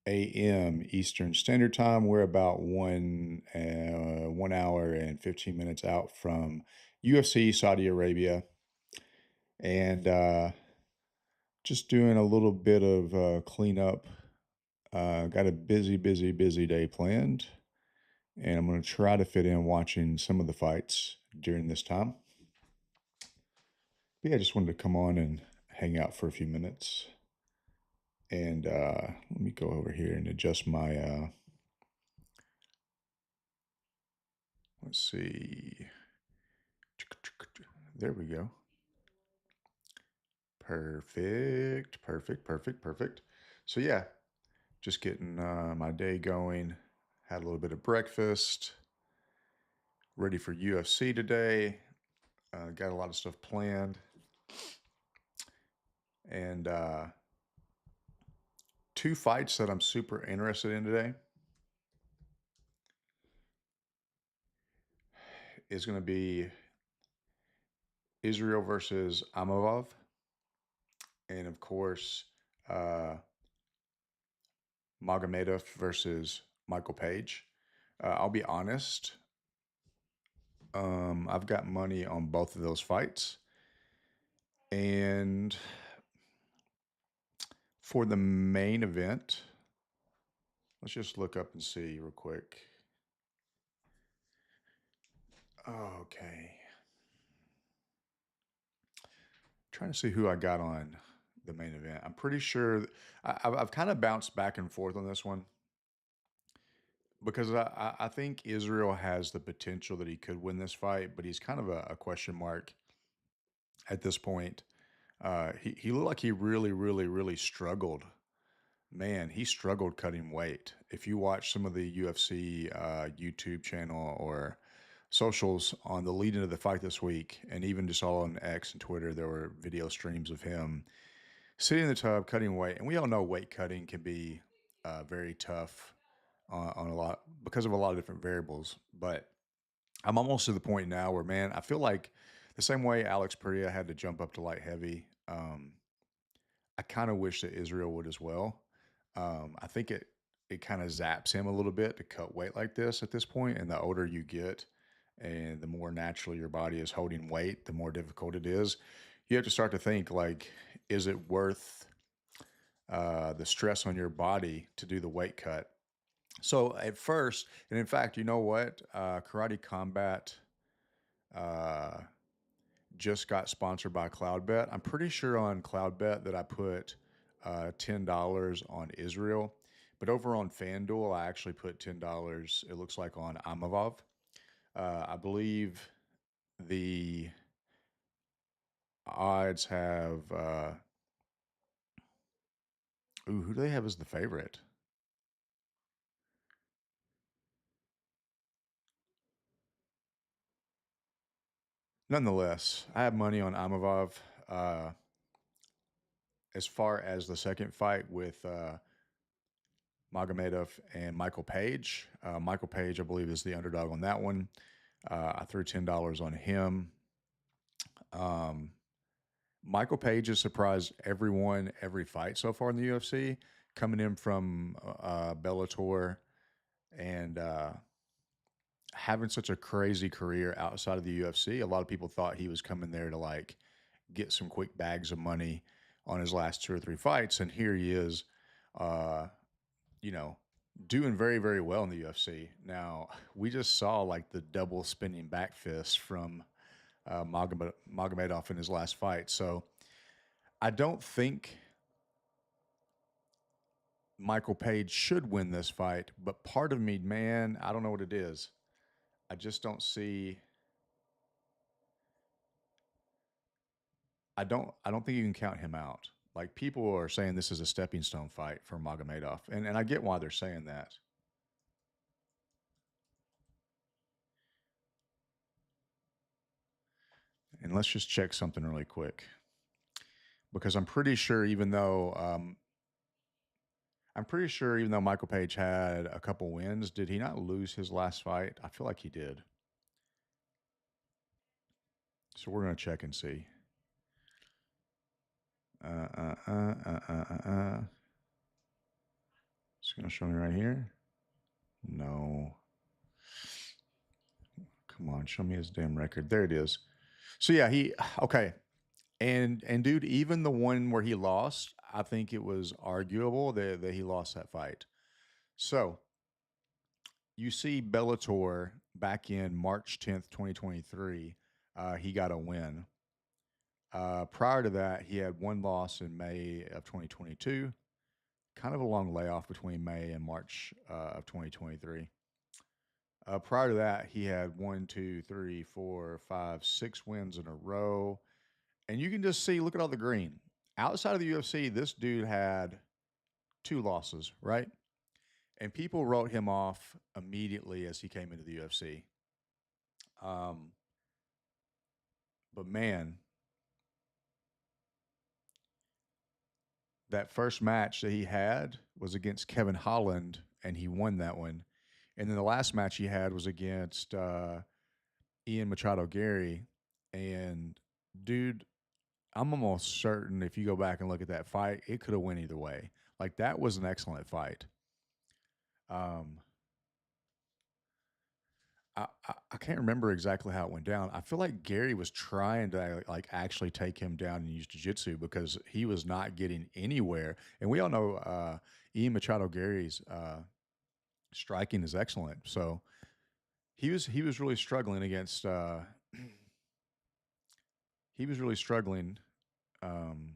a.m. Eastern Standard Time. We're about 1 hour and 15 minutes out from UFC Saudi Arabia, and just doing a little bit of cleanup. Got a busy day planned, and I'm going to try to fit in watching some of the fights during this time. But yeah, I just wanted to come on and hang out for a few minutes. And let me go over here and adjust my, let's see. There we go. Perfect. So yeah, just getting my day going. Had a little bit of breakfast. Ready for UFC today. Got a lot of stuff planned. And two fights that I'm super interested in today is going to be Israel versus Amavov, and of course, uh, Magomedov versus Michael Page. I'll be honest, I've got money on both of those fights. And for the main event, let's just look up and see real quick. Okay. Trying to see who I got on the main event. I'm pretty sure I've kind of bounced back and forth on this one because I think Israel has the potential that he could win this fight, but he's kind of a question mark at this point. He looked like he really struggled. Man, he struggled cutting weight. If you watch some of the UFC YouTube channel or socials on the lead into the fight this week, and even just all on X and Twitter, there were video streams of him sitting in the tub cutting weight. And we all know weight cutting can be very tough on a lot because of a lot of different variables. But I'm almost to the point now where, man, I feel like the same way Alex Pereira had to jump up to light heavy. I kind of wish that Israel would as well. I think it kind of zaps him a little bit to cut weight like this at this point. And the older you get, and the more naturally your body is holding weight, the more difficult it is. You have to start to think like, is it worth the stress on your body to do the weight cut? So at first, and in fact, you know what? Karate Combat uh, just got sponsored by Cloudbet. I'm pretty sure on Cloudbet that I put $10 on Israel, but over on FanDuel, I actually put $10. It looks like on Amavov. I believe the odds have. Ooh, who do they have as the favorite? Nonetheless, I have money on Amavov. Uh, as far as the second fight with Magomedov and Michael Page. Michael Page, I believe, is the underdog on that one. I threw $10 on him. Um, Michael Page has surprised everyone every fight so far in the UFC, coming in from Bellator and having such a crazy career outside of the UFC. A lot of people thought he was coming there to like get some quick bags of money on his last two or three fights, and here he is. Uh, you know, doing very well in the UFC. Now, we just saw like the double spinning back fist from Magomedov in his last fight. So I don't think Michael Page should win this fight, but part of me, man, I don't know what it is. I just don't see. I don't think you can count him out. Like people are saying this is a stepping stone fight for Magomedov, and I get why they're saying that. And let's just check something really quick because I'm pretty sure even though Michael Page had a couple wins, did he not lose his last fight? I feel like he did. So we're gonna check and see. Uh, uh, uh, uh, uh, uh. gonna show me right here. No. Come on, show me his damn record. There it is. So yeah, he okay. And dude, even the one where he lost, I think it was arguable that he lost that fight. So you see Bellator back in March 10th, 2023, he got a win. Prior to that, he had one loss in May of 2022, kind of a long layoff between May and March of 2023. Prior to that, he had one, two, three, four, five, 6 wins in a row. And you can just see, look at all the green. Outside of the UFC, this dude had 2 losses, right? And people wrote him off immediately as he came into the UFC. Um, but man, that first match that he had was against Kevin Holland, and he won that one. And then the last match he had was against Ian Machado Gary. And dude, I'm almost certain if you go back and look at that fight, it could have went either way. Like that was an excellent fight. Um, I can't remember exactly how it went down. I feel like Gary was trying to like actually take him down and use jiu-jitsu because he was not getting anywhere. And we all know Ian Machado Gary's striking is excellent. So he was really struggling against he was really struggling um,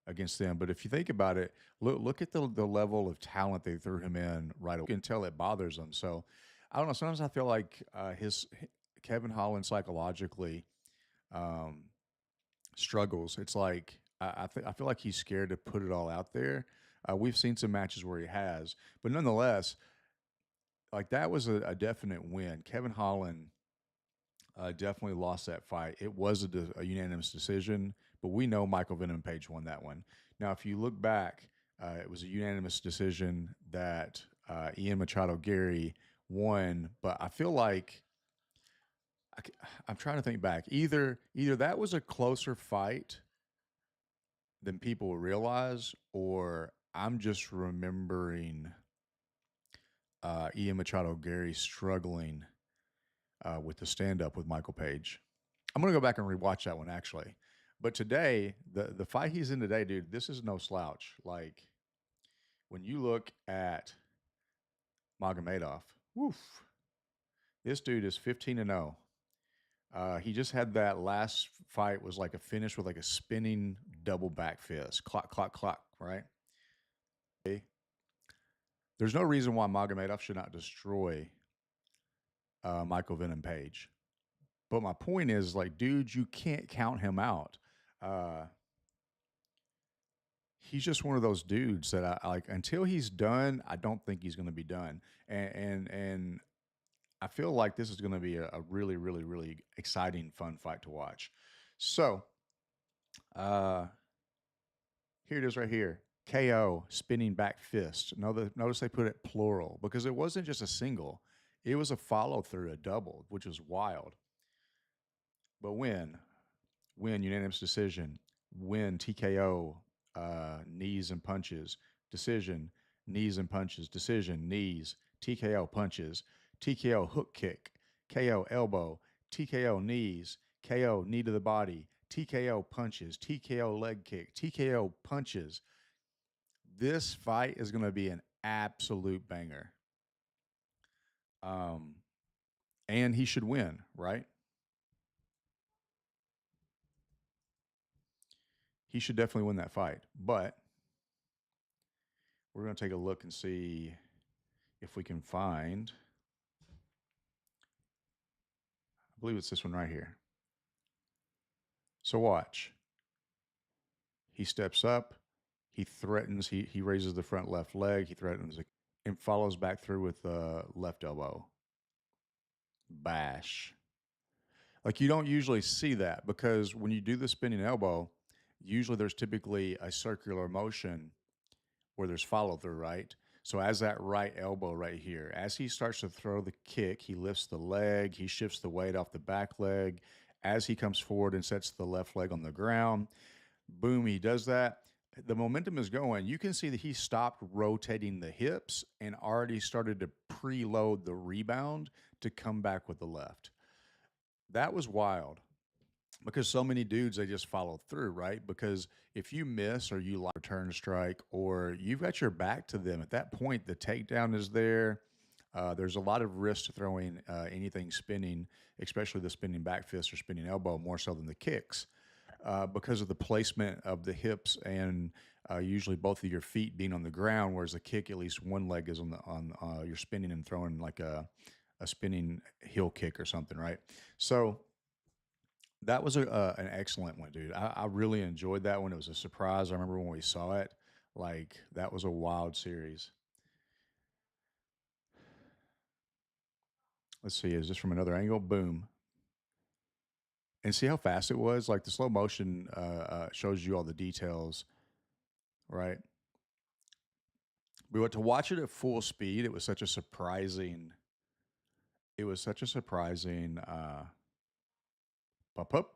against them. But if you think about it, look at the level of talent they threw him in right away. You can tell it bothers him. So I don't know. Sometimes I feel like his Kevin Holland psychologically um, struggles. It's like I feel like he's scared to put it all out there. We've seen some matches where he has, but nonetheless, like that was a definite win. Kevin Holland definitely lost that fight. It was a unanimous decision, but we know Michael Venom Page won that one. Now, if you look back, it was a unanimous decision that Ian Machado Gary won, but I feel like I'm trying to think back. Either that was a closer fight than people realize, or I'm just remembering Ian Machado Gary struggling with the stand up with Michael Page. I'm gonna go back and rewatch that one actually. But today, the fight he's in today, dude, this is no slouch. Like when you look at Magomedov, woof, this dude is 15-0. He just had that last fight was like a finish with like a spinning double back fist, clock, clock, clock, right? There's no reason why Magomedov should not destroy Michael Venom Page. But my point is, like, dude, you can't count him out. Uh, he's just one of those dudes that I like. Until he's done, I don't think he's going to be done. And I feel like this is going to be a really, really, really exciting, fun fight to watch. So uh, here it is, right here. KO spinning back fist. Notice they put it plural because it wasn't just a single; it was a follow through, a double, which was wild. But win unanimous decision, win TKO, knees and punches, decision, knees and punches, decision, knees, TKO punches, TKO hook kick, KO elbow, TKO knees, KO knee to the body, TKO punches, TKO leg kick, TKO punches. This fight is going to be an absolute banger. Um, and he should win, right? He should definitely win that fight. But we're going to take a look and see if we can find, I believe it's this one right here. So watch. He steps up. He threatens. He raises the front left leg. He threatens and follows back through with the left elbow. Bash. Like you don't usually see that because when you do the spinning elbow, usually there's typically a circular motion where there's follow through, right? So as that right elbow right here, as he starts to throw the kick, he lifts the leg, he shifts the weight off the back leg. As he comes forward and sets the left leg on the ground, boom, he does that. The momentum is going. You can see that he stopped rotating the hips and already started to preload the rebound to come back with the left. That was wild because so many dudes they just follow through, right? Because if you miss or you like return strike or you've got your back to them at that point, the takedown is there. There's a lot of risk to throwing anything spinning, especially the spinning back fist or spinning elbow, more so than the kicks, because of the placement of the hips and usually both of your feet being on the ground, whereas the kick, at least one leg is on the on you're spinning and throwing like a spinning heel kick or something, right? So that was an excellent one, dude. I really enjoyed that one. It was a surprise. I remember when we saw it, like that was a wild series. Let's see, is this from another angle? Boom. And see how fast it was? Like the slow motion shows you all the details, right? But to watch it at full speed, it was such a surprising pop up.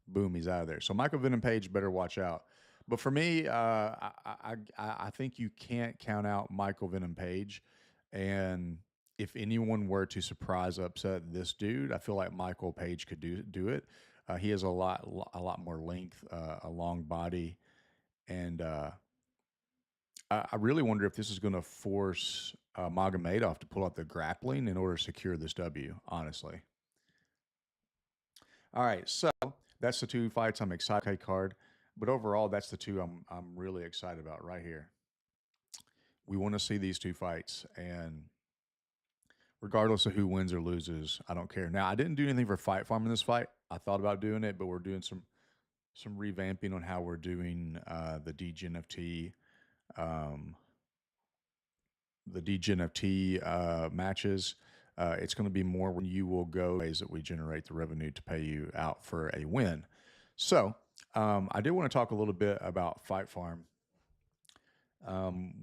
Boom, he's out of there. So Michael Venom Page better watch out. But for me, I think you can't count out Michael Venom Page. And if anyone were to surprise upset this dude, I feel like Michael Page could do it. He has a lot more length, a long body, and I really wonder if this is going to force Magomedov to pull out the grappling in order to secure this W. Honestly. All right, so that's the two fights I'm excited card, but overall, that's the two I'm really excited about right here. We want to see these two fights, and regardless of who wins or loses, I don't care. Now, I didn't do anything for Fight Farm in this fight. I thought about doing it, but we're doing some revamping on how we're doing um, the DGNFT matches. It's going to be more when you will go ways that we generate the revenue to pay you out for a win. So I did want to talk a little bit about Fight Farm.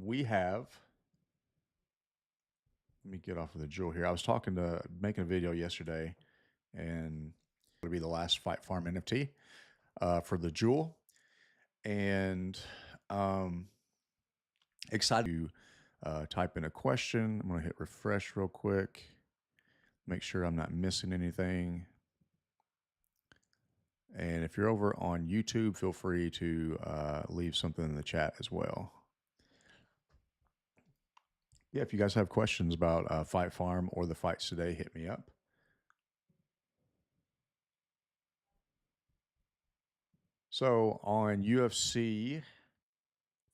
We have. Let me get off of the jewel here. I was making a video yesterday, and it'll be the last Fight Farm NFT for the jewel, and excited to type in a question. I'm going to hit refresh real quick, make sure I'm not missing anything. And if you're over on YouTube, feel free to leave something in the chat as well. Yeah, if you guys have questions about Fight Farm or the fights today, hit me up. So on UFC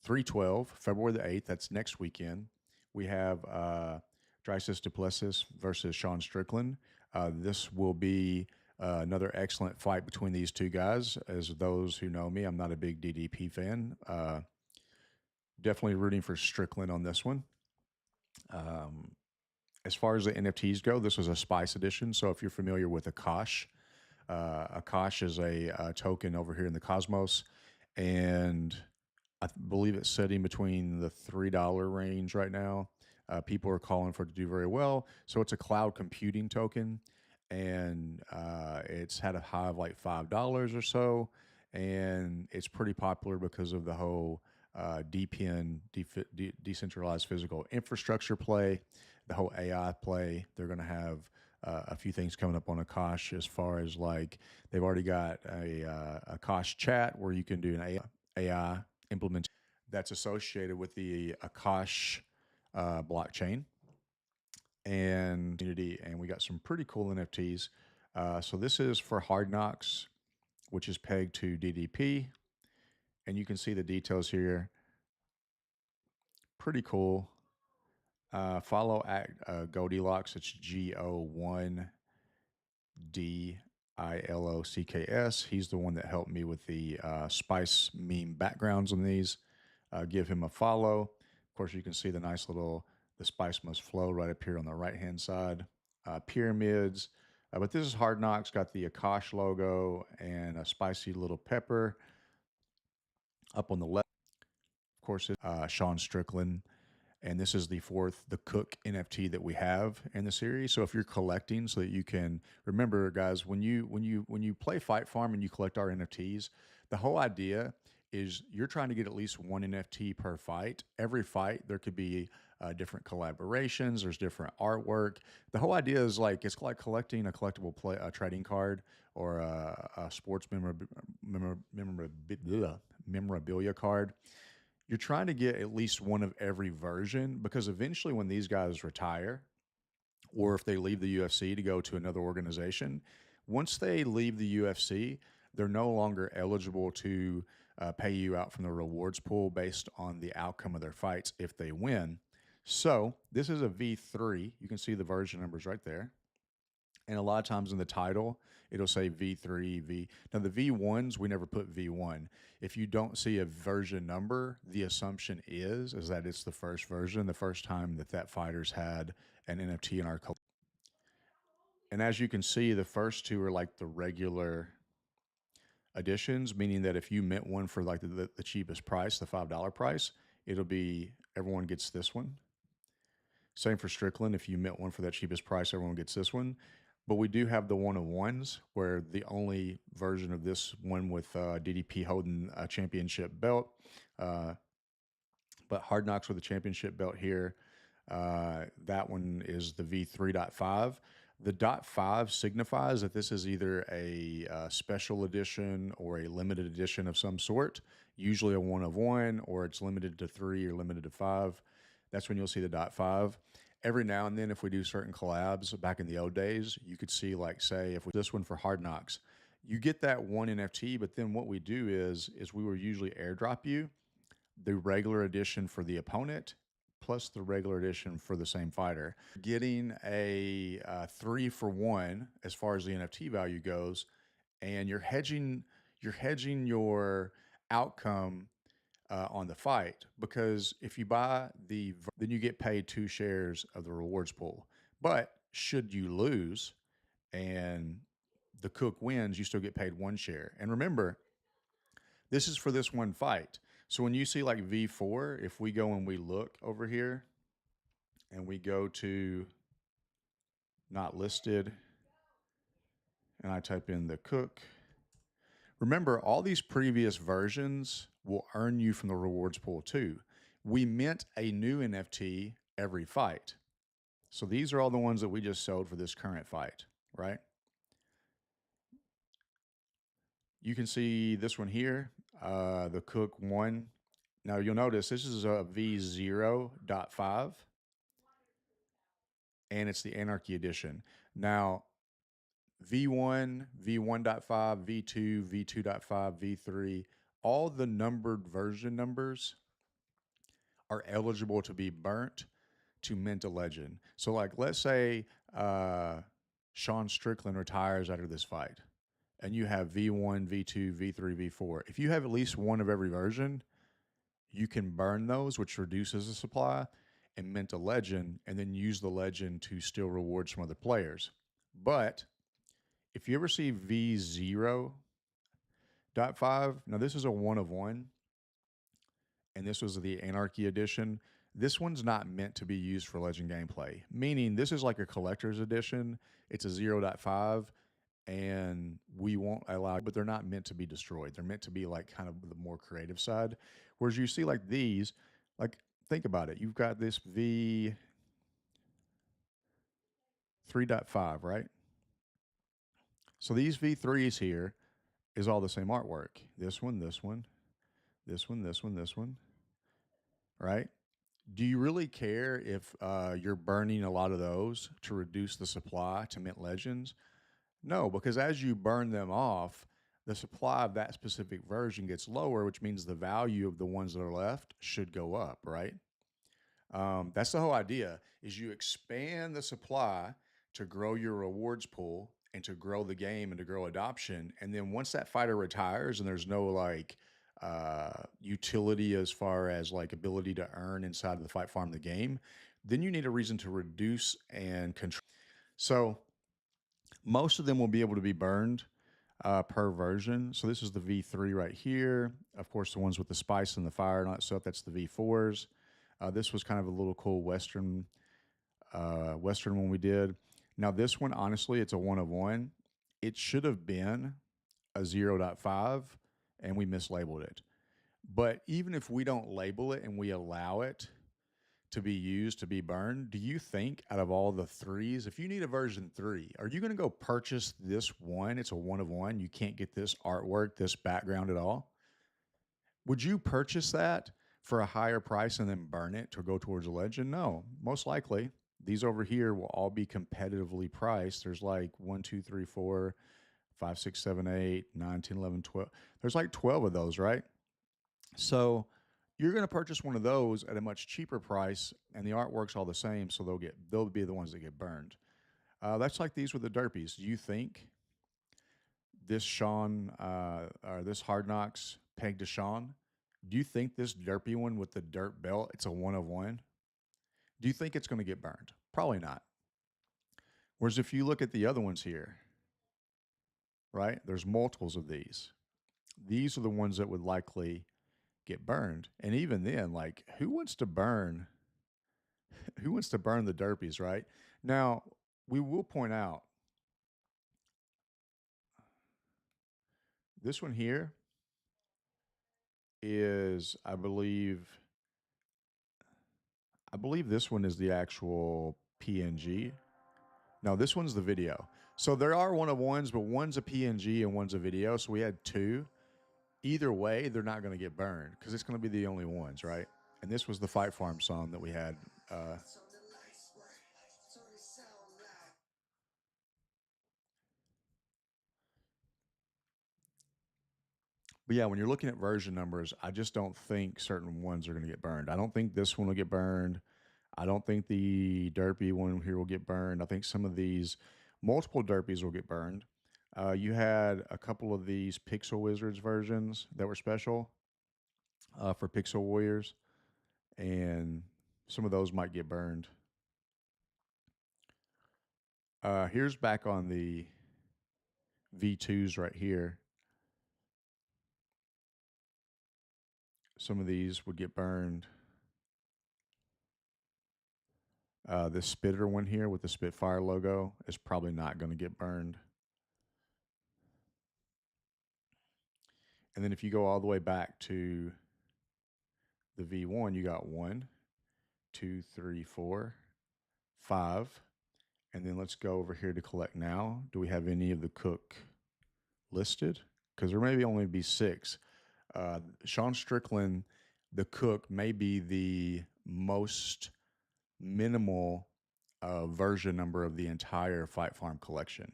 312, February the 8th, that's next weekend, we have Drysis Duplessis versus Sean Strickland. This will be another excellent fight between these two guys. As those who know me, I'm not a big DDP fan. Definitely rooting for Strickland on this one. As far as the NFTs go, this was a Spice edition. So if you're familiar with Akash is a token over here in the Cosmos, and I believe it's sitting between the $3 range right now. People are calling for it to do very well. So it's a cloud computing token, and it's had a high of like $5 or so, and it's pretty popular because of the whole DPN, decentralized physical infrastructure play, the whole AI play. They're going to have a few things coming up on Akash as far as like they've already got a Akash chat where you can do an AI implement that's associated with the Akash blockchain and community, and we got some pretty cool NFTs. So this is for Hard Knocks, which is pegged to DDP, and you can see the details here. Pretty cool. Follow at Goldilocks. It's GODILOCKS. He's the one that helped me with the Spice meme backgrounds on these. Give him a follow. Of course, you can see the nice little "The Spice Must Flow" right up here on the right-hand side. Pyramids. But this is Hard Knocks. Got the Akash logo and a spicy little pepper up on the left. Of course, Sean Strickland. And this is the Cook NFT that we have in the series. So if you're collecting, so that you can remember, guys, when you play Fight Farm and you collect our NFTs, the whole idea is you're trying to get at least one NFT per fight. Every fight, there could be different collaborations. There's different artwork. The whole idea is like it's like collecting a collectible a trading card or a sports memorabilia card. You're trying to get at least one of every version because eventually, when these guys retire, or if they leave the UFC to go to another organization, once they leave the UFC, they're no longer eligible to pay you out from the rewards pool based on the outcome of their fights if they win. So this is a V3. You can see the version numbers right there. And a lot of times in the title, it'll say V3, V. Now, the V1s, we never put V1. If you don't see a version number, the assumption is that it's the first version, the first time that that fighter's had an NFT in our collection. And as you can see, the first two are like the regular editions, meaning that if you mint one for like the cheapest price, the $5 price, it'll be everyone gets this one. Same for Strickland. If you mint one for that cheapest price, everyone gets this one. But we do have the one-of-ones where the only version of this one with DDP holding a championship belt. But Hard Knocks with a championship belt here. That one is the V3.5. The .5 signifies that this is either a special edition or a limited edition of some sort, usually a one-of-one, or it's limited to 3 or limited to 5. That's when you'll see the .5. Every now and then, if we do certain collabs back in the old days, you could see, like, say, if we this one for Hard Knocks, you get that one NFT, but then what we do is we will usually airdrop you the regular edition for the opponent plus the regular edition for the same fighter. Getting a 3-for-1 as far as the NFT value goes, and you're hedging your outcome on the fight, because if you buy then you get paid 2 shares of the rewards pool. But should you lose and the cook wins, you still get paid 1 share. And remember, this is for this one fight. So when you see like V4, if we go and we look over here and we go to not listed and I type in the cook, remember all these previous versions will earn you from the rewards pool too. We mint a new NFT every fight. So these are all the ones that we just sold for this current fight, right? You can see this one here, the Cook 1. Now you'll notice this is a V0.5 and it's the Anarchy edition. Now, V1, V1.5, V2, V2.5, V3, all the numbered version numbers are eligible to be burnt to mint a legend. So like, let's say Sean Strickland retires after this fight and you have V1, V2, V3, V4. If you have at least one of every version, you can burn those, which reduces the supply, and mint a legend, and then use the legend to steal rewards from other players. But if you ever see V0.5, now this is a one-of-one, and this was the Anarchy edition. This one's not meant to be used for legend gameplay, meaning this is like a collector's edition. It's a 0.5, and we won't allow, but they're not meant to be destroyed. They're meant to be like kind of the more creative side. Whereas you see like these, like think about it. You've got this V 3.5, right? So these V3s here is all the same artwork. This one, this one, this one, this one, this one, right? Do you really care if you're burning a lot of those to reduce the supply to mint legends? No, because as you burn them off, the supply of that specific version gets lower, which means the value of the ones that are left should go up, right? That's the whole idea, is you expand the supply to grow your rewards pool and to grow the game and to grow adoption. And then once that fighter retires and there's no like utility as far as like ability to earn inside of the fight farm of the game, then you need a reason to reduce and control. So most of them will be able to be burned per version. So this is the V3 right here. Of course, the ones with the spice and the fire and all that stuff, that's the V4s. This was kind of a little cool Western one we did. Now this one, honestly, it's a one-of-one. It should have been a 0.5, and we mislabeled it. But even if we don't label it and we allow it to be used to be burned, do you think out of all the threes, if you need a version three, are you going to go purchase this one? It's a one of one. You can't get this artwork, this background at all. Would you purchase that for a higher price and then burn it to go towards a legend? No, most likely. These over here will all be competitively priced. There's like 1, 2, 3, 4, 5, 6, 7, 8, 9, 10, 11, 12. There's like 12 of those, right? So you're going to purchase one of those at a much cheaper price, and the artwork's all the same, so they'll be the ones that get burned. That's like these with the derpies. Do you think this Sean or this Hard Knocks pegged to Sean? Do you think this derpy one with the dirt belt, it's a one of one? Do you think it's going to get burned? Probably not. Whereas if you look at the other ones here, right? There's multiples of these. These are the ones that would likely get burned. And even then, like who wants to burn the derpies, right? Now, we will point out this one here is I believe this one is the actual PNG. No, this one's the video. So there are one of ones, but one's a PNG and one's a video. So we had two. Either way, they're not going to get burned because it's going to be the only ones, right? And this was the Fight Farm song that we had. But yeah, when you're looking at version numbers, I just don't think certain ones are going to get burned. I don't think this one will get burned. I don't think the derpy one here will get burned. I think some of these multiple derpies will get burned. You had a couple of these Pixel Wizards versions that were special for Pixel Warriors, and some of those might get burned. Here's back on the V2s right here. Some of these would get burned. This Spitter one here with the Spitfire logo is probably not going to get burned. And then if you go all the way back to the V1, you got 1, 2, 3, 4, 5. And then let's go over here to collect now. Do we have any of the Cook listed? Because there may only be 6. Sean Strickland, the Cook, may be the most minimal version number of the entire Fight Farm collection.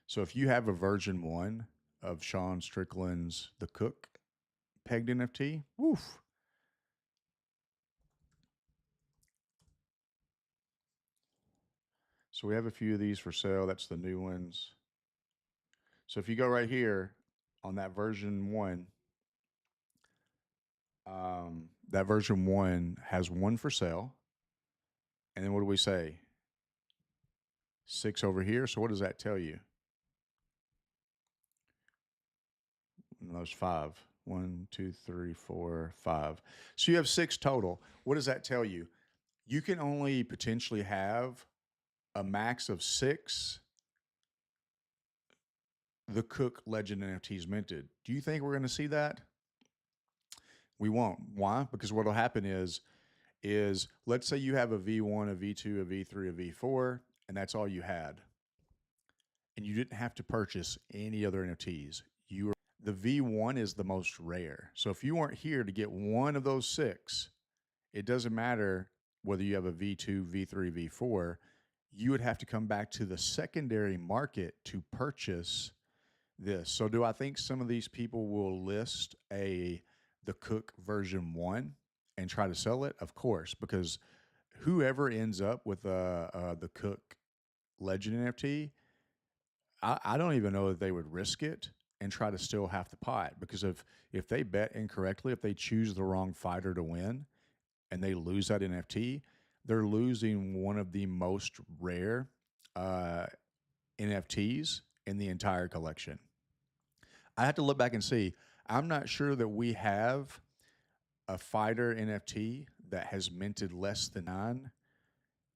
So if you have a version 1 of Sean Strickland's The Cook pegged NFT, woof. So we have a few of these for sale. That's the new ones. So if you go right here on that version 1, that version 1 has 1 for sale. And then what do we say? 6 over here. So what does that tell you? No, there's 5. 1, 2, 3, 4, 5. So you have 6 total. What does that tell you? You can only potentially have a max of 6 the Cook Legend NFTs minted. Do you think we're going to see that? We won't. Why? Because what'll happen is let's say you have a V1, a V2, a V3, a V4, and that's all you had. And you didn't have to purchase any other NFTs. The V1 is the most rare. So if you weren't here to get one of those 6, it doesn't matter whether you have a V2, V3, V4, you would have to come back to the secondary market to purchase this. So do I think some of these people will list the Cook version 1 and try to sell it? Of course, because whoever ends up with the Cook Legend NFT, I don't even know that they would risk it and try to steal half the pot, because if they bet incorrectly, if they choose the wrong fighter to win and they lose that NFT, they're losing one of the most rare NFTs in the entire collection. I have to look back and see. I'm not sure that we have a fighter NFT that has minted less than 9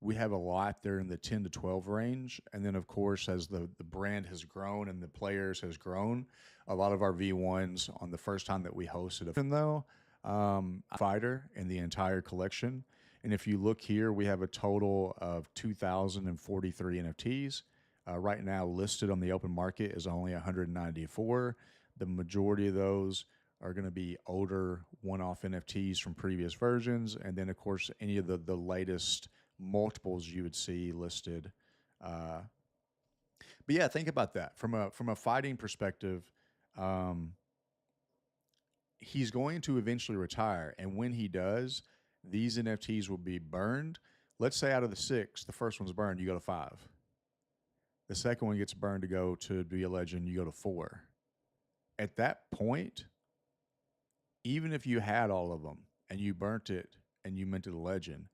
we have a lot there in the 10 to 12 range. And then, of course, as the brand has grown and the players has grown, a lot of our V1s on the first time that we hosted, even though fighter in the entire collection. And if you look here, we have a total of 2,043 NFTs. Right now, listed on the open market is only 194. The majority of those are going to be older one-off NFTs from previous versions, and then of course any of the latest multiples you would see listed. Uh, but yeah, think about that from a fighting perspective. Um, he's going to eventually retire, and when he does, these NFTs will be burned. Let's say out of the six, the first one's burned, you go to five. The second one gets burned to go to be a legend, you go to four. At that point, even if you had all of them and you burnt it and you minted a legend,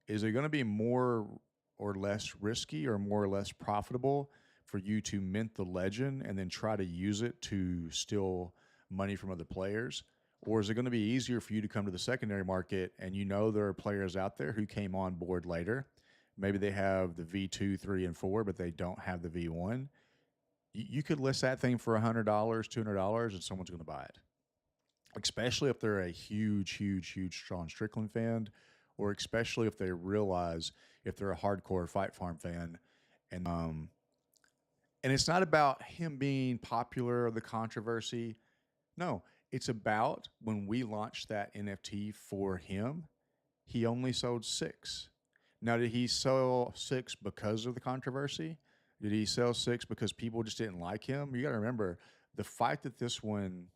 is it going to be more or less risky or more or less profitable for you to mint the legend and then try to use it to steal money from other players? Or is it going to be easier for you to come to the secondary market and you know there are players out there who came on board later? Maybe they have the V2, 3, and 4, but they don't have the V1. You could list that thing for $100, $200, and someone's going to buy it, especially if they're a huge Sean Strickland fan, or especially if they realize if they're a hardcore Fight Farm fan, and and it's not about him being popular or the controversy. No, it's about when we launched that NFT for him, he only sold six. Now, did he sell six because of the controversy? Did he sell six because people just didn't like him? You got to remember the fight that this one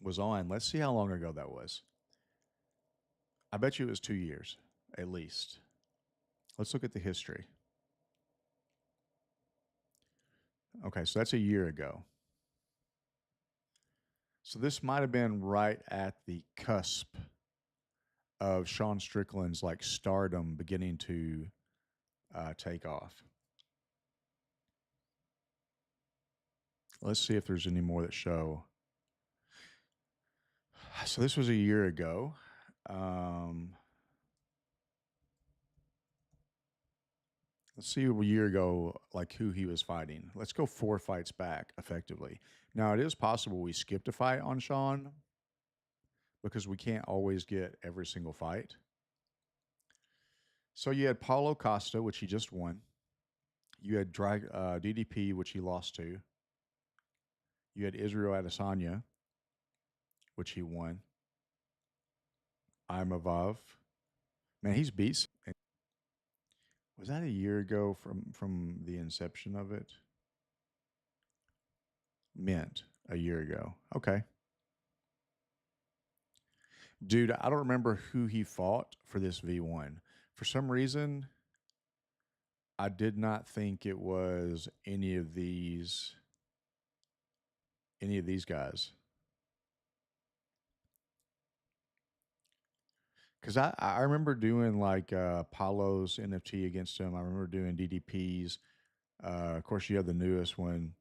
was on. Let's see how long ago that was. I bet you it was 2 years at least. Let's look at the history. Okay, so that's a year ago. So this might have been right at the cusp of Sean Strickland's like stardom beginning to take off. Let's see if there's any more that show. So this was a year ago. Um, let's see a year ago, like who he was fighting. Let's go 4 fights back effectively. Now, it is possible we skipped a fight on Sean because we can't always get every single fight. So you had Paulo Costa, which he just won. You had DDP, which he lost to. You had Israel Adesanya, which he won. Imavov. Man, he's beast. Was that a year ago from the inception of it? Mint a year ago. Okay. Dude, I don't remember who he fought for this V1. For some reason, I did not think it was any of these guys. Because I remember doing like Paulo's NFT against him. I remember doing DDPs. Of course, you have the newest one.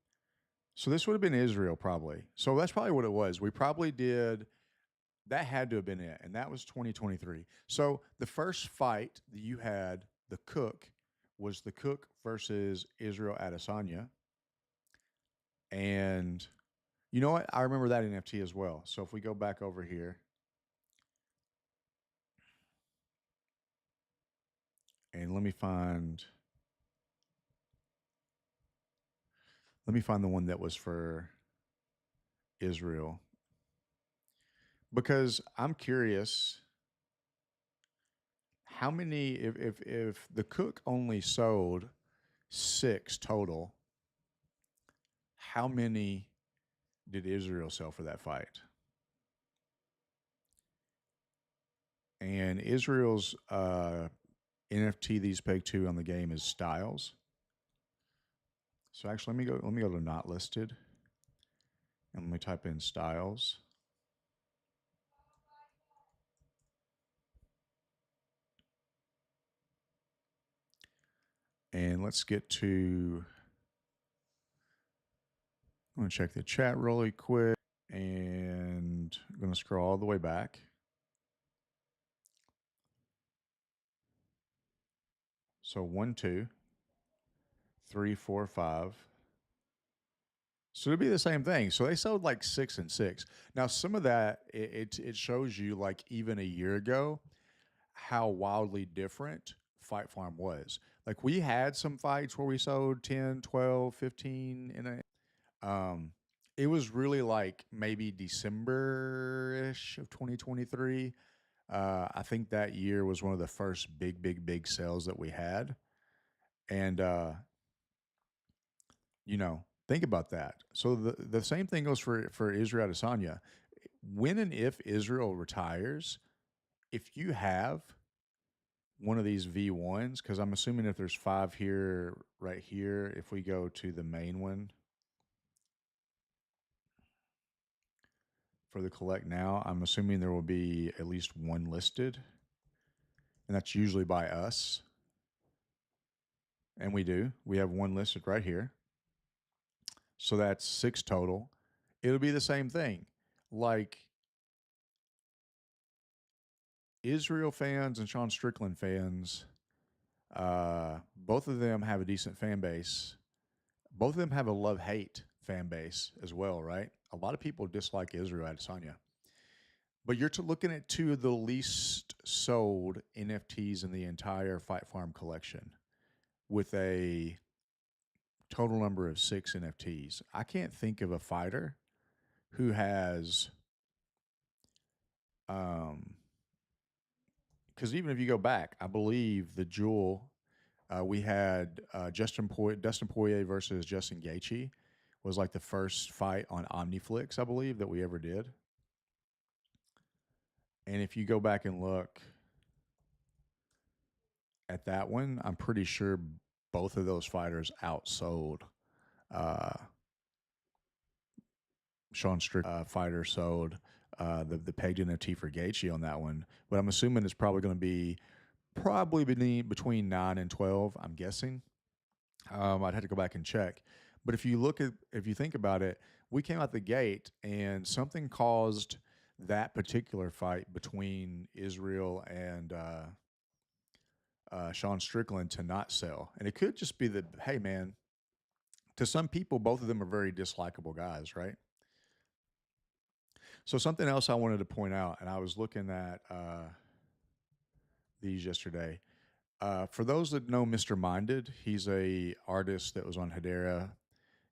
So this would have been Israel probably. So that's probably what it was. We probably did. That had to have been it, and that was 2023. So the first fight that you had, the Cook, was the Cook versus Israel Adesanya, and you know what? I remember that NFT as well. So if we go back over here, and let me find the one that was for Israel, because I'm curious how many, if the Cook only sold six total, how many did Israel sell for that fight? And Israel's NFT these peg to on the game is Styles. So actually, let me go to not listed, and let me type in Styles. And let's get to, I'm going to check the chat really quick, and I'm going to scroll all the way back. So one, two, three, four, five. So it'd be the same thing. So they sold like six and six. Now some of that it shows you like even a year ago how wildly different Fight Farm was. Like we had some fights where we sold 10, 12, 15 in um it was really like maybe December-ish of 2023. I think that year was one of the first big sales that we had. And think about that. So the same thing goes for Israel Adesanya. When and if Israel retires, if you have one of these V1s, because I'm assuming if there's five here, right here, if we go to the main one for the collect now, I'm assuming there will be at least one listed, and that's usually by us. And we do. We have one listed right here. So that's six total. It'll be the same thing. Like Israel fans and Sean Strickland fans, both of them have a decent fan base. Both of them have a love hate fan base as well, right? A lot of people dislike Israel Adesanya. But you're looking at two of the least sold NFTs in the entire Fight Farm collection with a total number of six NFTs. I can't think of a fighter who has, because even if you go back, I believe the Jewel, we had Dustin Poirier versus Justin Gaethje was like the first fight on OmniFlix, I believe, that we ever did. And if you go back and look at that one, I'm pretty sure both of those fighters outsold uh, Sean Strick fighter sold the pegged NFT for Gaethje on that one. But I'm assuming it's probably going to be probably between 9 and 12. I'm guessing. I'd have to go back and check. But if you think about it, we came out the gate and something caused that particular fight between Israel and Sean Strickland to not sell. And it could just be that, hey, man, to some people, both of them are very dislikable guys, right? So something else I wanted to point out, and I was looking at these yesterday. For those that know Mr. Minded, he's a artist that was on Hedera.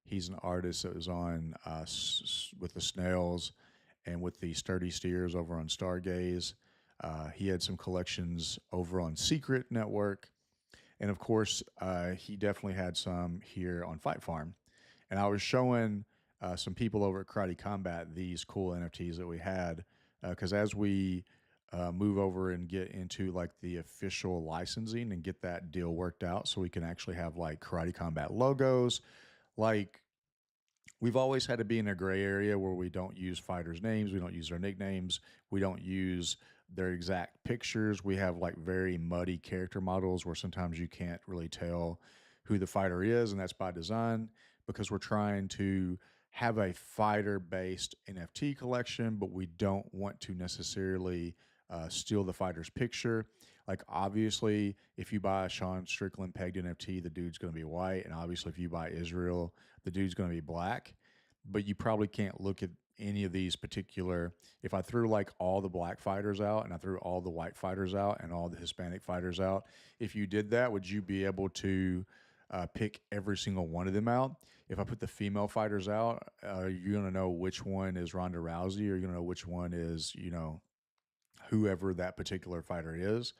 He's an artist that was on with the Snails and with the Sturdy Steers over on Stargaze. He had some collections over on Secret Network. And of course, he definitely had some here on Fight Farm. And I was showing some people over at Karate Combat these cool NFTs that we had. Because as we move over and get into like the official licensing and get that deal worked out so we can actually have like Karate Combat logos, like we've always had to be in a gray area where we don't use fighters' names, we don't use their nicknames, we don't use their exact pictures. We have like very muddy character models where sometimes you can't really tell who the fighter is, and that's by design because we're trying to have a fighter based NFT collection, but we don't want to necessarily steal the fighter's picture. Like, obviously, if you buy a Sean Strickland pegged NFT, the dude's going to be white. And obviously, if you buy Israel, the dude's going to be black. But you probably can't look at any of these particular. If I threw like all the black fighters out and I threw all the white fighters out and all the Hispanic fighters out, if you did that, would you be able to pick every single one of them out? If I put the female fighters out, are you going to know which one is Ronda Rousey, or are you going to know which one is, whoever that particular fighter is?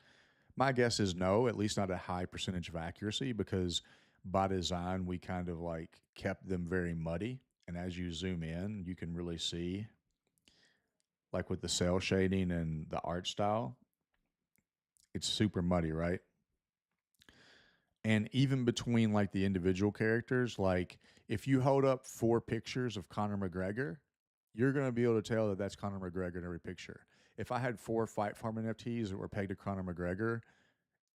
My guess is no, at least not a high percentage of accuracy, because by design, we kind of like kept them very muddy. And as you zoom in, you can really see, like with the cell shading and the art style, it's super muddy, right? And even between like the individual characters, like if you hold up four pictures of Conor McGregor, you're going to be able to tell that that's Conor McGregor in every picture. If I had four Fight Farm NFTs that were pegged to Conor McGregor,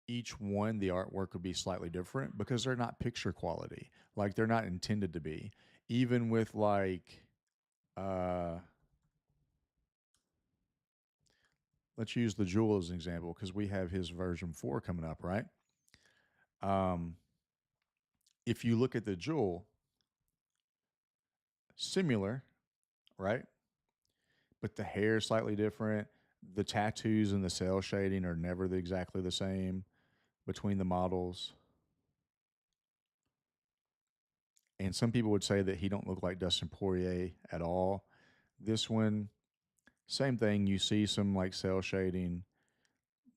each one the artwork would be slightly different because they're not picture quality, like they're not intended to be. Even with like uh let's use the Jewel as an example because we have his version 4 coming up, right? Um, if you look at the jewel, similar, right? But the hair is slightly different. The tattoos and the cell shading are never exactly the same between the models. And some people would say that he don't look like Dustin Poirier at all. This one, same thing. You see some like cell shading,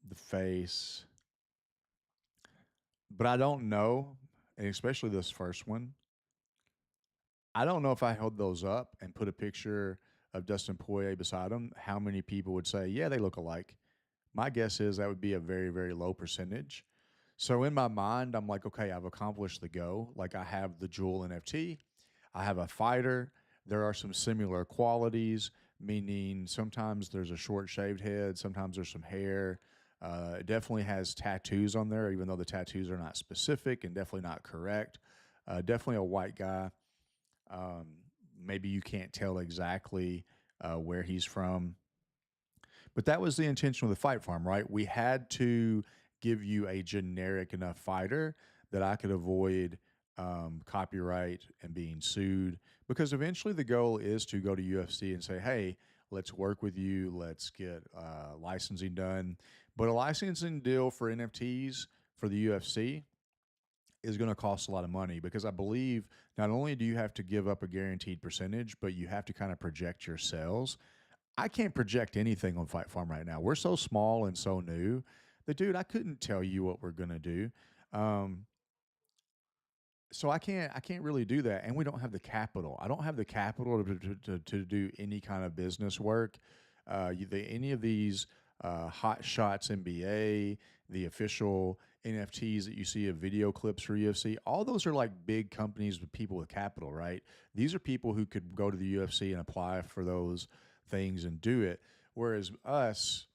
the face, but I don't know, and especially this first one. I don't know if I held those up and put a picture of Dustin Poirier beside him, how many people would say, yeah, they look alike. My guess is that would be a very, very low percentage. So in my mind, I'm like, okay, I've accomplished the go. Like I have the Jewel NFT, I have a fighter. There are some similar qualities, meaning sometimes there's a short shaved head, sometimes there's some hair. It definitely has tattoos on there, even though the tattoos are not specific and definitely not correct. Definitely a white guy. Um, Maybe you can't tell exactly where he's from, but that was the intention with the Fight Farm, right? We had to give you a generic enough fighter that I could avoid copyright and being sued. Because eventually the goal is to go to UFC and say, hey, let's work with you, let's get licensing done. But a licensing deal for NFTs for the UFC is going to cost a lot of money because I believe not only do you have to give up a guaranteed percentage, but you have to kind of project your sales. I can't project anything on Fight Farm right now. We're so small and so new that, dude, I couldn't tell you what we're gonna do. Um, so I can't really do that, and we don't have the capital. I don't have the capital to do any kind of business work. Any of these Hot Shots NBA, the official NFTs that you see of video clips for UFC, all those are like big companies with people with capital, right? These are people who could go to the UFC and apply for those things and do it. Whereas us,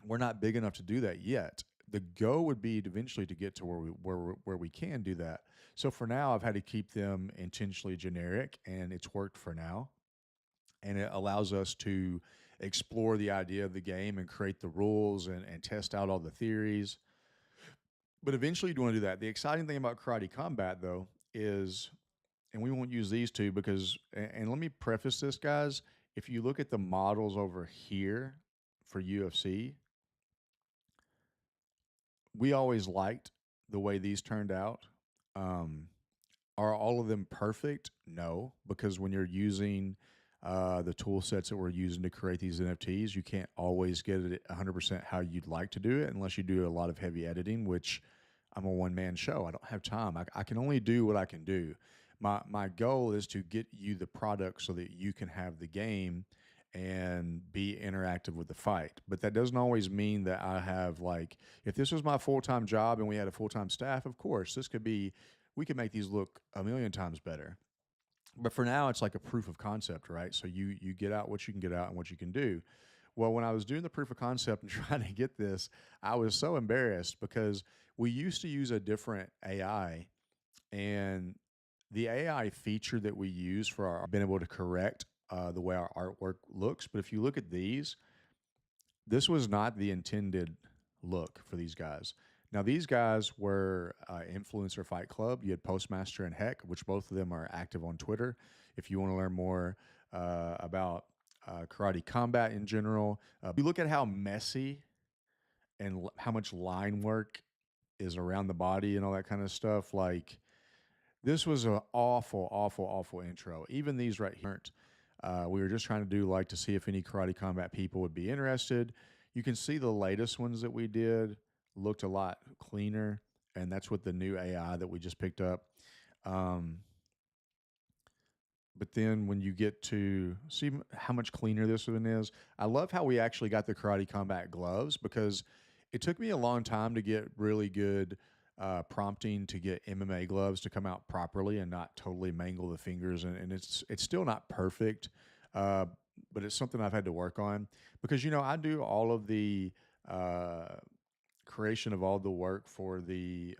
we're not big enough to do that yet. The go would be to eventually to get to where we can do that. So for now, I've had to keep them intentionally generic, and it's worked for now. And it allows us to explore the idea of the game and create the rules and test out all the theories. But eventually, you want to do that. The exciting thing about karate combat, though, is, and we won't use these two because, and let me preface this, guys. If you look at the models over here for UFC, we always liked the way these turned out. Um, are all of them perfect? No, because when you're using the tool sets that we're using to create these NFTs, you can't always get it 100% how you'd like to do it unless you do a lot of heavy editing, which I'm a one man show. I don't have time. I can only do what I can do. My goal is to get you the product so that you can have the game and be interactive with the fight. But that doesn't always mean that I have, like, if this was my full time job and we had a full time staff, of course, this could be, we could make these look a million times better. But for now, it's like a proof of concept, right? So you get out what you can get out and what you can do. Well, when I was doing the proof of concept and trying to get this, I was so embarrassed because we used to use a different AI, and the AI feature that we use for our been able to correct the way our artwork looks. But if you look at these, this was not the intended look for these guys. Now, these guys were Influencer Fight Club. You had Postmaster and Heck, which both of them are active on Twitter. If you want to learn more about karate combat in general, you look at how messy and how much line work is around the body and all that kind of stuff. Like, this was an awful, awful, awful intro. Even these right here. We were just trying to do like to see if any karate combat people would be interested. You can see the latest ones that we did looked a lot cleaner, and that's with the new AI that we just picked up. Um, but then when you get to see how much cleaner this one is, I love how we actually got the karate combat gloves because it took me a long time to get really good prompting to get MMA gloves to come out properly and not totally mangle the fingers. And it's still not perfect, uh, but it's something I've had to work on because I do all of the uh, creation of all the work for the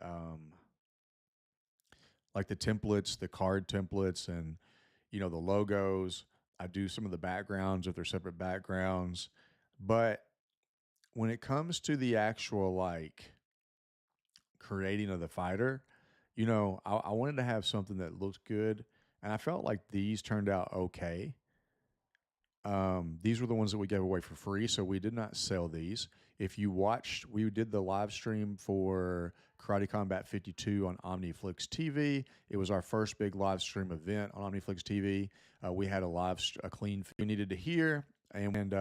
like the templates, the card templates, and the logos. I do some of the backgrounds if they're separate backgrounds, but when it comes to the actual like creating of the fighter, I wanted to have something that looked good, and I felt like these turned out okay. These were the ones that we gave away for free, so we did not sell these. If you watched, we did the live stream for Karate Combat 52 on OmniFlix TV. It was our first big live stream event on OmniFlix TV. We had a clean we needed to hear, and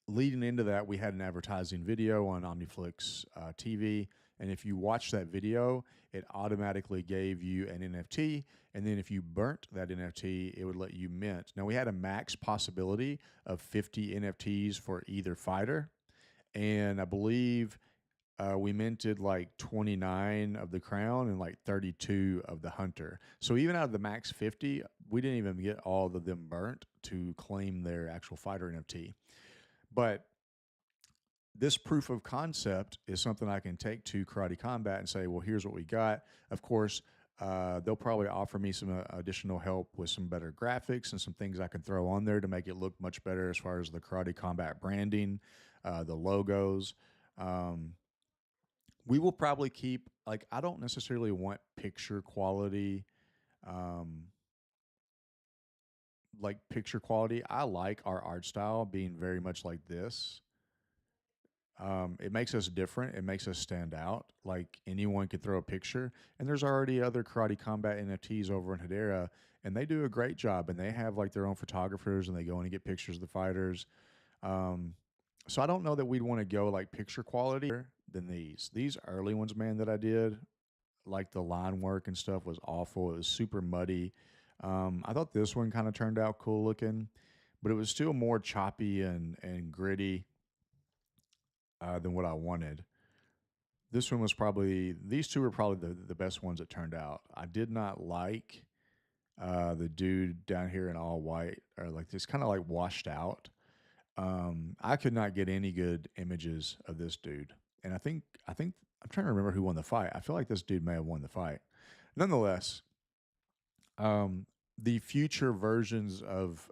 leading into that, we had an advertising video on OmniFlix TV. And if you watch that video, it automatically gave you an NFT. And then if you burnt that NFT, it would let you mint. Now, we had a max possibility of 50 NFTs for either fighter. And I believe we minted like 29 of the crown and like 32 of the hunter. So even out of the max 50, we didn't even get all of them burnt to claim their actual fighter NFT. But this proof of concept is something I can take to Karate Combat and say, well, here's what we got. Of course, they'll probably offer me some additional help with some better graphics and some things I can throw on there to make it look much better as far as the Karate Combat branding, the logos. We will probably keep, like, I don't necessarily want picture quality. Um, like picture quality. I like our art style being very much like this. It makes us different. It makes us stand out. Like anyone could throw a picture, and there's already other Karate Combat NFTs over in Hedera, and they do a great job. And they have like their own photographers, and they go in and get pictures of the fighters. Um, so I don't know that we'd want to go like picture quality than these. These early ones, man, that I did, like the line work and stuff was awful. It was super muddy. I thought this one kind of turned out cool looking, but it was still more choppy and gritty than what I wanted. This one was probably, these two were probably the best ones that turned out. I did not like the dude down here in all white, or like this kind of like washed out. I could not get any good images of this dude. And I think I'm trying to remember who won the fight. I feel like this dude may have won the fight. Nonetheless, um, the future versions of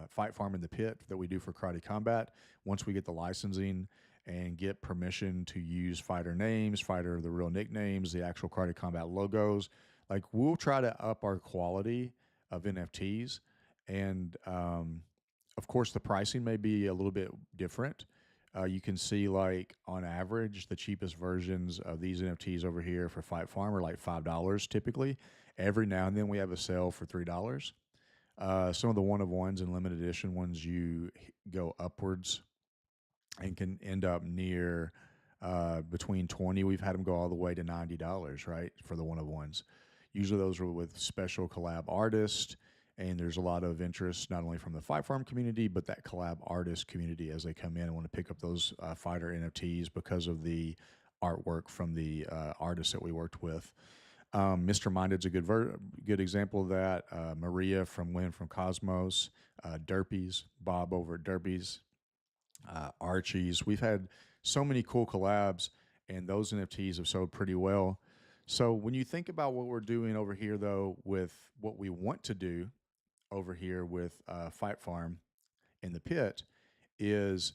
Fight Farm in the Pit that we do for Karate Combat, once we get the licensing and get permission to use fighter names, fighter the real nicknames, the actual Karate Combat logos, like we'll try to up our quality of NFTs. And of course, the pricing may be a little bit different. You can see, like, on average, the cheapest versions of these NFTs over here for Fight Farm are like $5 typically. Every now and then we have a sale for $3. Some of the one of ones and limited edition ones, you go upwards and can end up near between 20. We've had them go all the way to $90, right, for the one of ones. Usually those are with special collab artists, and there's a lot of interest not only from the Fight Farm community, but that collab artist community as they come in and want to pick up those fighter NFTs because of the artwork from the artists that we worked with. Mr. Minded's a good example of that. Maria from Lynn from Cosmos, Derpies, Bob over at Derpies, Archie's. We've had so many cool collabs, and those NFTs have sold pretty well. So when you think about what we're doing over here, though, with what we want to do over here with Fight Farm in the Pit, is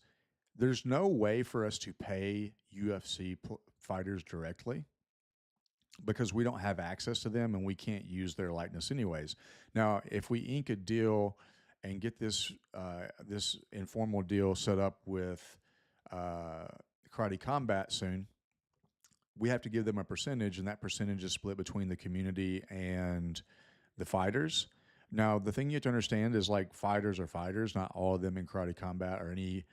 there's no way for us to pay UFC fighters directly because we don't have access to them and we can't use their likeness anyways. Now, if we ink a deal and get this this informal deal set up with Karate Combat soon, we have to give them a percentage, and that percentage is split between the community and the fighters. Now, the thing you have to understand is, like, fighters are fighters. Not all of them in Karate Combat or any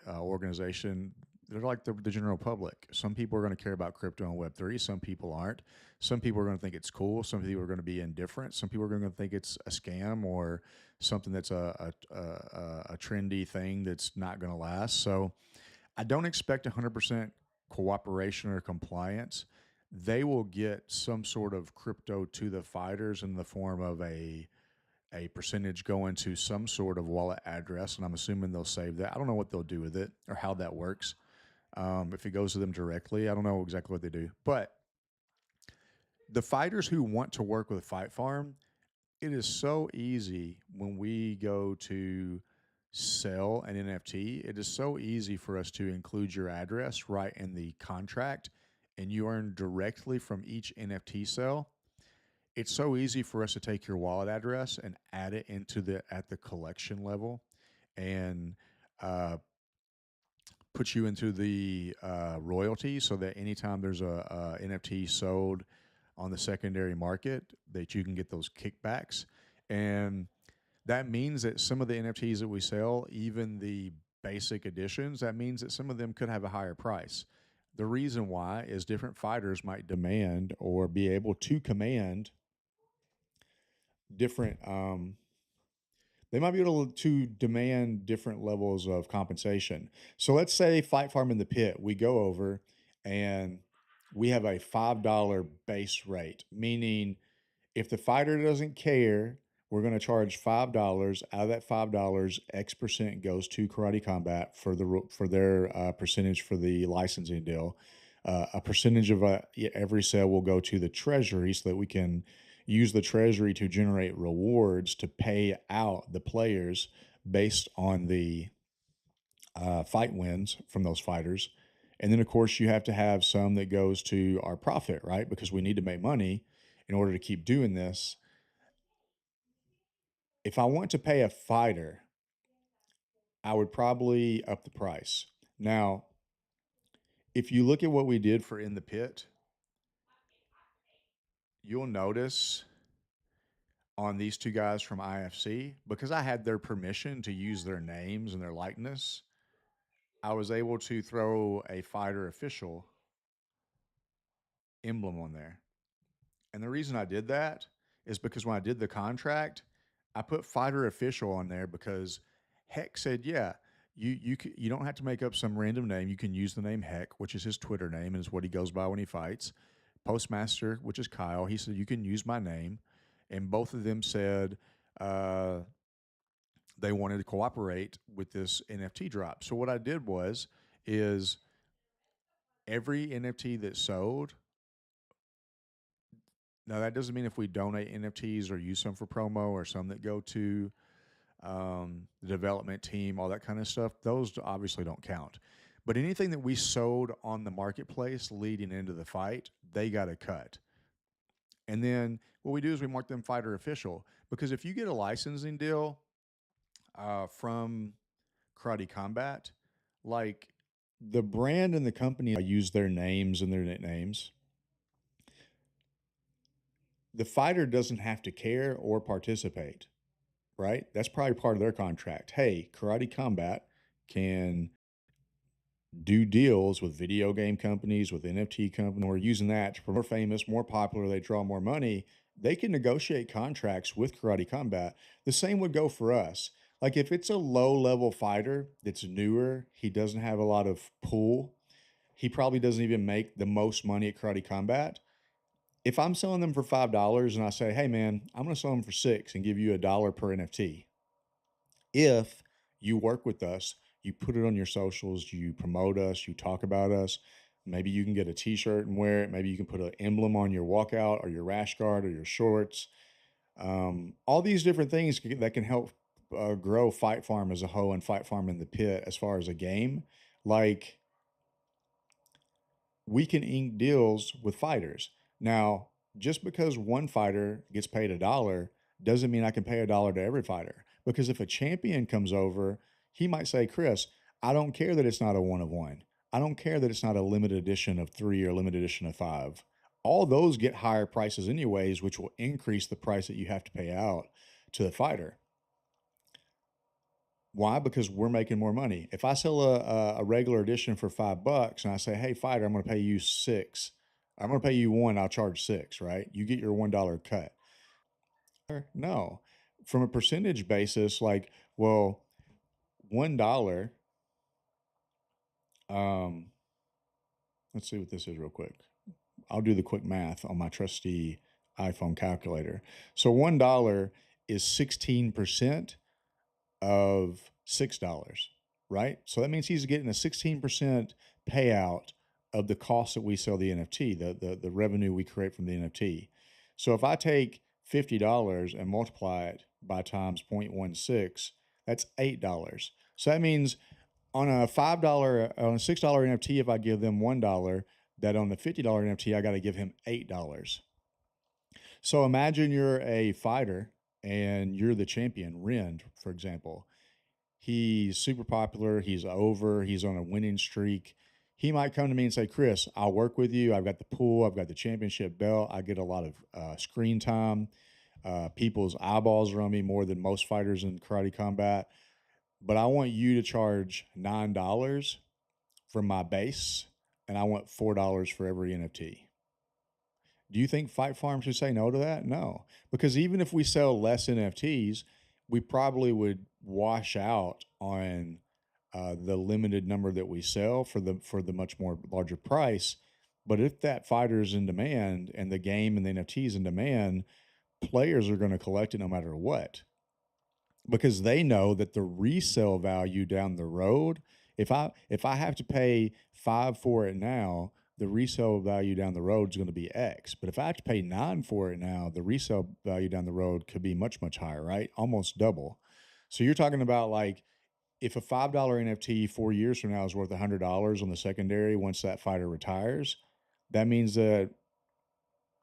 organization, they're like the general public. Some people are going to care about crypto and Web3. Some people aren't. Some people are going to think it's cool. Some people are going to be indifferent. Some people are going to think it's a scam or something that's a trendy thing that's not going to last. So I don't expect 100% cooperation or compliance. They will get some sort of crypto to the fighters in the form of a percentage going to some sort of wallet address, and I'm assuming they'll save that. I don't know what they'll do with it or how that works. If it goes to them directly, I don't know exactly what they do. But the fighters who want to work with Fight Farm, it is so easy when we go to sell an NFT. It is so easy for us to include your address right in the contract, and you earn directly from each NFT sale, it's so easy for us to take your wallet address and add it into the at the collection level and uh, put you into the royalty so that anytime there's a NFT sold on the secondary market, that you can get those kickbacks. And that means that some of the NFTs that we sell, even the basic editions, that means that some of them could have a higher price. The reason why is different fighters might demand or be able to command different they might be able to demand different levels of compensation. So let's say Fight Farm in the Pit, we go over and we have a $5 base rate, meaning if the fighter doesn't care, we're going to charge $5. Out of that $5, X percent goes to Karate Combat for their percentage for the licensing deal. A percentage of every sale will go to the treasury so that we can use the treasury to generate rewards to pay out the players based on the fight wins from those fighters. And then, of course, you have to have some that goes to our profit, right? Because we need to make money in order to keep doing this. If I want to pay a fighter, I would probably up the price. Now, if you look at what we did for In the Pit, you'll notice on these two guys from IFC, because I had their permission to use their names and their likeness, I was able to throw a fighter official emblem on there. And the reason I did that is because when I did the contract, I put fighter official on there because Heck said, yeah, you don't have to make up some random name. You can use the name Heck, which is his Twitter name and is what he goes by when he fights. Postmaster, which is Kyle, he said you can use my name, and both of them said uh, they wanted to cooperate with this NFT drop. So what I did is every NFT that sold. Now that doesn't mean if we donate NFTs or use some for promo or some that go to the development team, all that kind of stuff, those obviously don't count. But anything that we sold on the marketplace leading into the fight, they got a cut. And then what we do is we mark them fighter official, because if you get a licensing deal from Karate Combat, like the brand and the company use their names and their nicknames, the fighter doesn't have to care or participate, right? That's probably part of their contract. Hey, Karate Combat can do deals with video game companies, with NFT companies, or using that to promote more famous, more popular, they draw more money. They can negotiate contracts with Karate Combat. The same would go for us. Like if it's a low level fighter that's newer, he doesn't have a lot of pull, he probably doesn't even make the most money at Karate Combat. If I'm selling them for $5 and I say, hey man, I'm going to sell them for 6 and give you $1 per NFT, if you work with us, you put it on your socials, you promote us, you talk about us. Maybe you can get a T-shirt and wear it. Maybe you can put an emblem on your walkout or your rash guard or your shorts. All these different things that can help grow Fight Farm as a whole and Fight Farm in the Pit as far as a game. Like we can ink deals with fighters. Now, just because one fighter gets paid $1 doesn't mean I can pay $1 to every fighter. Because if a champion comes over, he might say, Chris, I don't care that it's not a 1 of 1. I don't care that it's not a limited edition of 3 or limited edition of 5. All those get higher prices anyways, which will increase the price that you have to pay out to the fighter. Why? Because we're making more money. If I sell a regular edition for $5 and I say, hey, fighter, I'm going to pay you 6. I'm going to pay you 1, I'll charge 6, right? You get your $1 cut. No. From a percentage basis, like, well, $1, um, let's see what this is real quick. I'll do the quick math on my trusty iPhone calculator. So $1 is 16% of $6, right? So that means he's getting a 16% payout of the cost that we sell the NFT, the revenue we create from the NFT. So if I take $50 and multiply it by times 0.16, that's $8. So that means on a $6 NFT, if I give them $1, that on the $50 NFT, I got to give him $8. So imagine you're a fighter and you're the champion, Rend, for example. He's super popular. He's over. He's on a winning streak. He might come to me and say, Chris, I'll work with you. I've got the pool. I've got the championship belt. I get a lot of screen time. People's eyeballs are on me more than most fighters in karate combat. But I want you to charge $9 for my base, and I want $4 for every NFT. Do you think Fight Farm should say no to that? No, because even if we sell less NFTs, we probably would wash out on the limited number that we sell for the much more larger price. But if that fighter is in demand and the game and the NFTs in demand, players are going to collect it no matter what because they know that the resale value down the road, if I have to pay 5 for it now, the resale value down the road is going to be X. But if I have to pay 9 for it now, the resale value down the road could be much, much higher, right? Almost double. So you're talking about like if a $5 NFT 4 years from now is worth $100 on the secondary once that fighter retires, that means that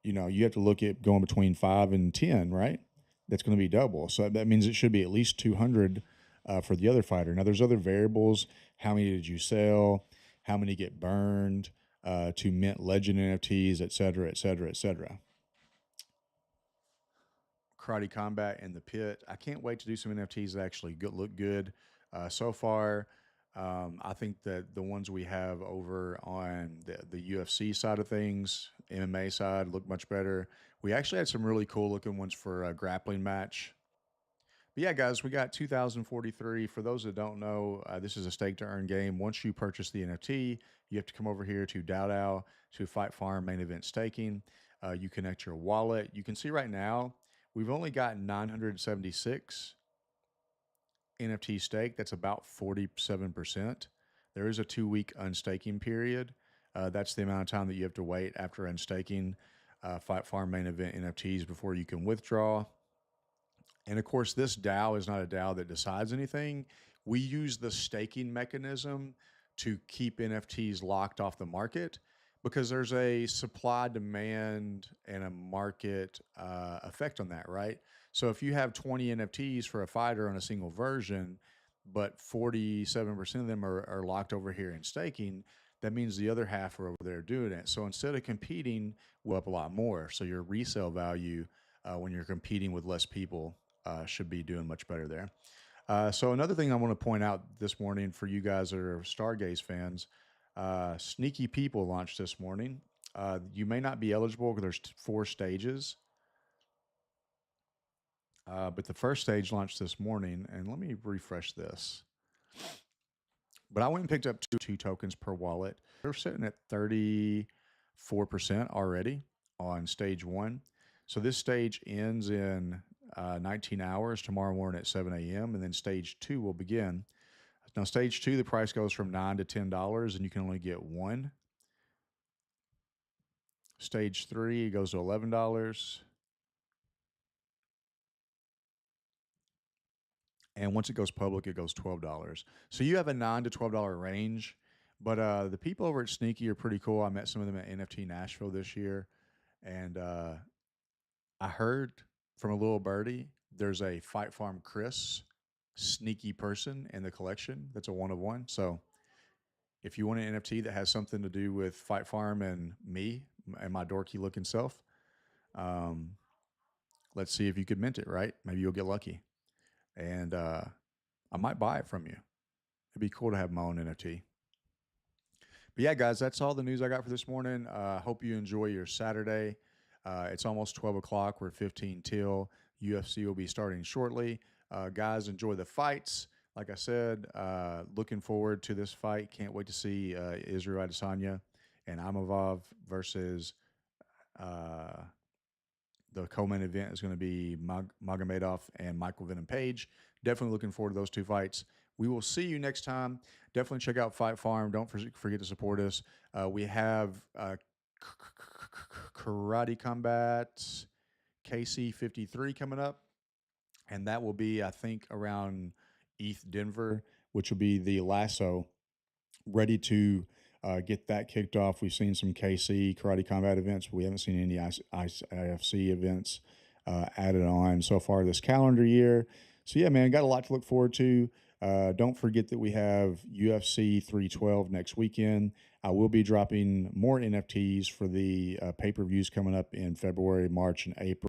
you have to look at going between 5 and 10, right? That's going to be double. So that means it should be at least 200 for the other fighter. Now, there's other variables. How many did you sell? How many get burned to mint legend NFTs, et cetera, et cetera, et cetera. Karate Combat in the Pit. I can't wait to do some NFTs that actually look good. So far, I think that the ones we have over on the UFC side of things, MMA side, look much better. We actually had some really cool looking ones for a grappling match. But yeah, guys, we got 2043. For those that don't know, this is a stake to earn game. Once you purchase the NFT, you have to come over here to Dowdow to Fight Farm Main Event Staking. You connect your wallet. You can see right now we've only got 976 NFT stake. That's about 47%. There is a 2 week unstaking period. That's the amount of time that you have to wait after unstaking Fight Farm Main Event NFTs before you can withdraw. And of course, this DAO is not a DAO that decides anything. We use the staking mechanism to keep NFTs locked off the market because there's a supply, demand, and a market effect on that, right? So if you have 20 NFTs for a fighter on a single version, but 47% of them are locked over here in staking, that means the other half are over there doing it. So instead of competing, we're up a lot more. So your resale value when you're competing with less people should be doing much better there. So another thing I want to point out this morning for you guys that are Stargaze fans, Sneaky People launched this morning. You may not be eligible because there's 4 stages, but the first stage launched this morning. And let me refresh this. But I went and picked up two tokens per wallet. They're sitting at 34% already on stage 1. So this stage ends in 19 hours tomorrow morning at 7 a.m. And then stage 2 will begin. Now, stage 2, the price goes from $9 to $10, and you can only get one. Stage 3 goes to $11. And once it goes public, it goes $12. So you have a $9 to $12 range. But the people over at Sneaky are pretty cool. I met some of them at NFT Nashville this year. And I heard from a little birdie there's a Fight Farm Chris sneaky person in the collection that's a one of one. So if you want an NFT that has something to do with Fight Farm and me and my dorky looking self, um, let's see if you could mint it, right? Maybe you'll get lucky. And I might buy it from you. It'd be cool to have my own NFT. But yeah, guys, that's all the news I got for this morning. Hope you enjoy your Saturday. It's almost 12 o'clock. We're 15 till. UFC will be starting shortly. Guys, enjoy the fights. Like I said, looking forward to this fight. Can't wait to see Israel Adesanya and Imavov versus the co-main event is going to be Magomedov and Michael Venom Page. Definitely looking forward to those 2 fights. We will see you next time. Definitely check out Fight Farm. Don't forget to support us. We have Karate Combat KC53 coming up, and that will be, I think, around ETH Denver, which will be the lasso ready to get that kicked off. We've seen some KC Karate Combat events, but we haven't seen any IFC events added on so far this calendar year. So yeah, man, got a lot to look forward to. Don't forget that we have UFC 312 next weekend. I will be dropping more NFTs for the pay per views coming up in February, March, and April.